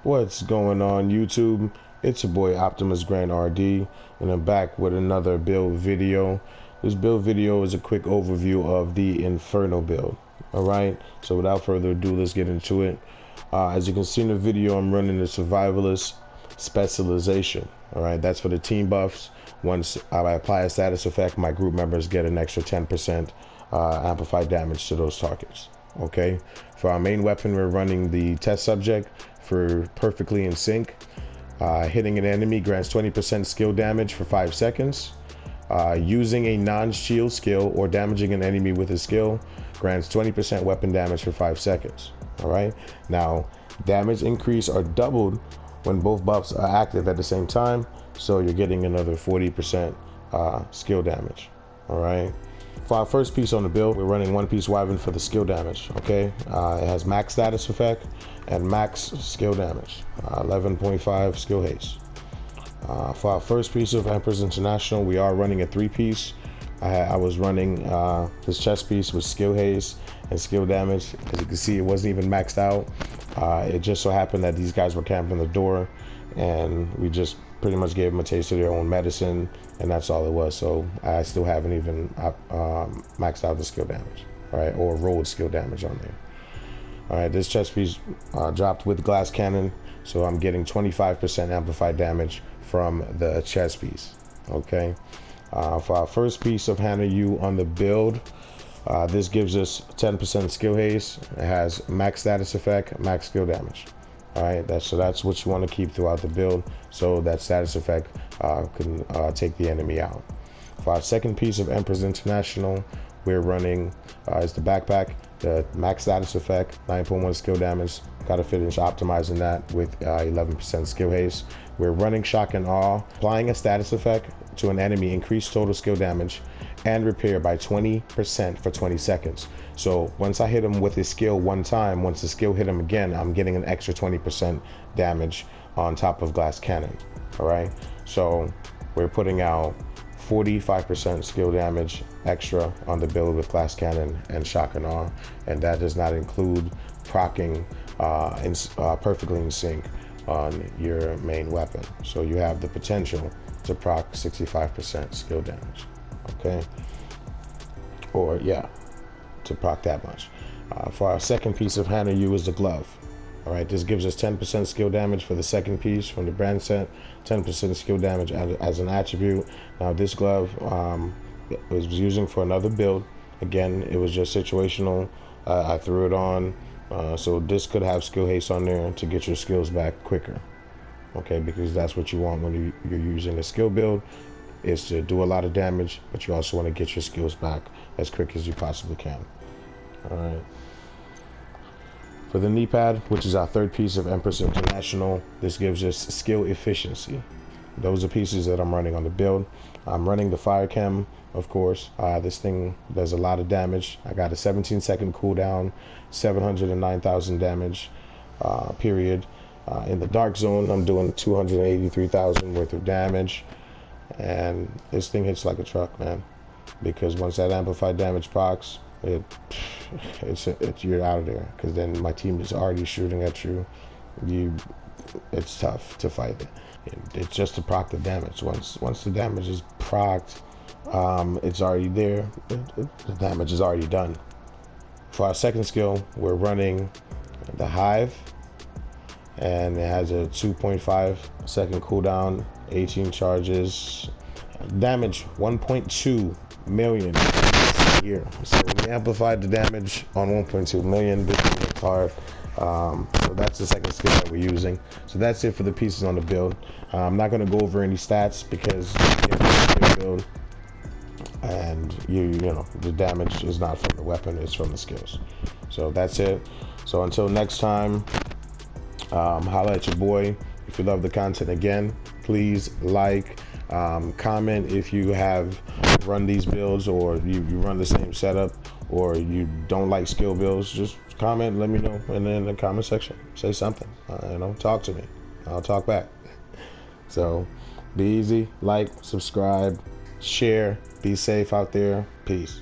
What's going on YouTube? It's your boy Optimus Grand RD, and I'm back with another build video. This build video is a quick overview of the Inferno build. Alright, so without further ado, let's get into it. As you can see in the video, I'm running the Survivalist specialization. Alright, that's for the team buffs. Once I apply a status effect, my group members get an extra 10% amplified damage to those targets. Okay, for our main weapon, we're running the test subject for perfectly in sync. Hitting an enemy grants 20% skill damage for 5 seconds. Using a non-shield skill or damaging an enemy with a skill grants 20% weapon damage for 5 seconds. All right, now damage increase are doubled when both buffs are active at the same time, so you're getting another 40% skill damage. All right, for our first piece on the build, we're running one piece Wyvern for the skill damage. Okay, it has max status effect and max skill damage, 11.5 skill haste. For our first piece of Empress International, we are running a 3-piece. I was running this chest piece with skill haste and skill damage. As you can see, it wasn't even maxed out. It just so happened that these guys were camping the door, and we just pretty much gave them a taste of their own medicine, and that's all it was. So I still haven't even maxed out the skill damage, right, or rolled skill damage on there. All right, this chest piece dropped with glass cannon, so I'm getting 25% amplified damage from the chest piece. Okay, for our first piece of Hannah U on the build, this gives us 10% skill haste. It has max status effect, max skill damage. All right, that's what you want to keep throughout the build, so that status effect can take the enemy out. For our second piece of Empress International, we're running is the backpack, the max status effect, 9.1 skill damage. Got to finish optimizing that with 11% skill haste. We're running shock and awe. Applying a status effect to an enemy increase total skill damage and repair by 20% for 20 seconds. So once I hit him with his skill one time, once the skill hit him again, I'm getting an extra 20% damage on top of glass cannon. All right, so we're putting out 45% skill damage extra on the build with glass cannon and shock and awe, and that does not include proccing perfectly in sync on your main weapon. So you have the potential to proc 65% skill damage. Okay, or yeah, to proc that much. For our second piece of Hannah U is the glove. All right, this gives us 10% skill damage for the second piece from the brand set, 10% skill damage as an attribute. Now this glove was using for another build. Again, it was just situational. I threw it on, so this could have skill haste on there to get your skills back quicker. Okay, because that's what you want when you're using a skill build, is to do a lot of damage, but you also want to get your skills back as quick as you possibly can. All right. For the Kneepad, which is our third piece of Empress International, this gives us skill efficiency. Those are pieces that I'm running on the build. I'm running the fire chem, of course. This thing does a lot of damage. I got a 17-second cooldown, 709,000 damage, period. In the dark zone, I'm doing 283,000 worth of damage. And this thing hits like a truck, man. Because once that amplified damage procs, you're out of there, because then my team is already shooting at you. It's tough to fight it. It's just to proc the damage. Once the damage is procced, it's already there. The damage is already done. For our second skill, we're running the Hive, and it has a 2.5 second cooldown, 18 charges, damage 1.2 million a year. So we amplified the damage on 1.2 million. This is hard. So that's the second skill that we're using. So that's it for the pieces on the build. I'm not going to go over any stats because it's a build, and you know the damage is not from the weapon, it's from the skills. So that's it. So until next time, holla at your boy. If you love the content, again, please like, comment if you have run these builds, or you run the same setup, or you don't like skill builds. Just comment, let me know in the comment section. Say something, talk to me. I'll talk back. So be easy, like, subscribe, share, be safe out there. Peace.